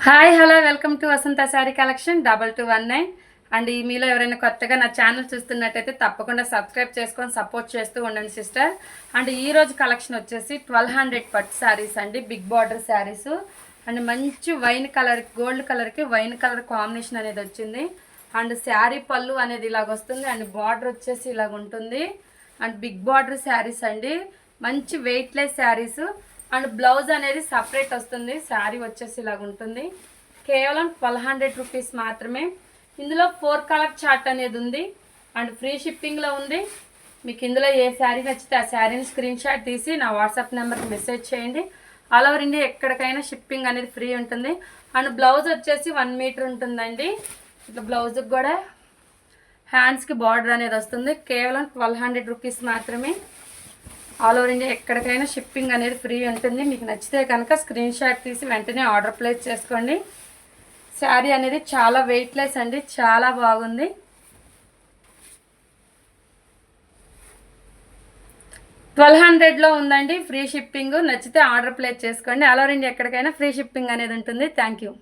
Hi hello welcome to Vasantha sari collection 2219 and మీలో ఎవరైనా కొత్తగా నా ఛానల్ చూస్తున్నట్టయితే తప్పకుండా సబ్స్క్రైబ్ చేసుకొని సపోర్ట్ చేస్తూ ఉండండి సిస్టర్. అండ్ ఈరోజు కలెక్షన్ వచ్చేసి 1200 పట్టు శారీస్ అండి, బిగ్ బార్డర్ శారీస్ అండ్ మంచి వైన్ కలర్ గోల్డ్ కలర్కి వైన్ కలర్ కాంబినేషన్ అనేది వచ్చింది. అండ్ శారీ పళ్ళు అనేది ఇలాగ వస్తుంది అండ్ బార్డర్ వచ్చేసి ఇలాగ ఉంటుంది. అండ్ బిగ్ బార్డర్ శారీస్ అండి, మంచి వెయిట్లెస్ శారీస్ అండ్ బ్లౌజ్ అనేది సపరేట్ వస్తుంది. శారీ వచ్చేసి ఇలాగ ఉంటుంది. కేవలం 1200 రూపీస్ మాత్రమే. ఇందులో 4 కలర్ చార్ట్ అనేది ఉంది అండ్ ఫ్రీ షిప్పింగ్లో ఉంది. మీకు ఇందులో ఏ శారీ నచ్చితే ఆ శారీని స్క్రీన్ షాట్ తీసి నా వాట్సాప్ నెంబర్కి మెసేజ్ చేయండి. ఆల్ ఓవర్ ఇండియా ఎక్కడికైనా షిప్పింగ్ అనేది ఫ్రీ ఉంటుంది. అండ్ బ్లౌజ్ వచ్చేసి 1 మీటర్ ఉంటుందండి. ఇట్లా బ్లౌజ్కి కూడా హ్యాండ్స్కి బార్డర్ అనేది వస్తుంది. కేవలం 1200 రూపీస్ మాత్రమే. ఆల్ ఓవర్ ఇండియా ఎక్కడికైనా షిప్పింగ్ అనేది ఫ్రీ ఉంటుంది. మీకు నచ్చితే కనుక స్క్రీన్ షాట్ తీసి వెంటనే ఆర్డర్ ప్లేస్ చేసుకోండి. శారీ అనేది చాలా వెయిట్లెస్ అండి, చాలా బాగుంది. $1200లో ఉందండి, ఫ్రీ షిప్పింగ్. నచ్చితే ఆర్డర్ ప్లేస్ చేసుకోండి. ఆల్ ఓవర్ ఇండియా ఎక్కడికైనా ఫ్రీ షిప్పింగ్ అనేది ఉంటుంది. Thank you.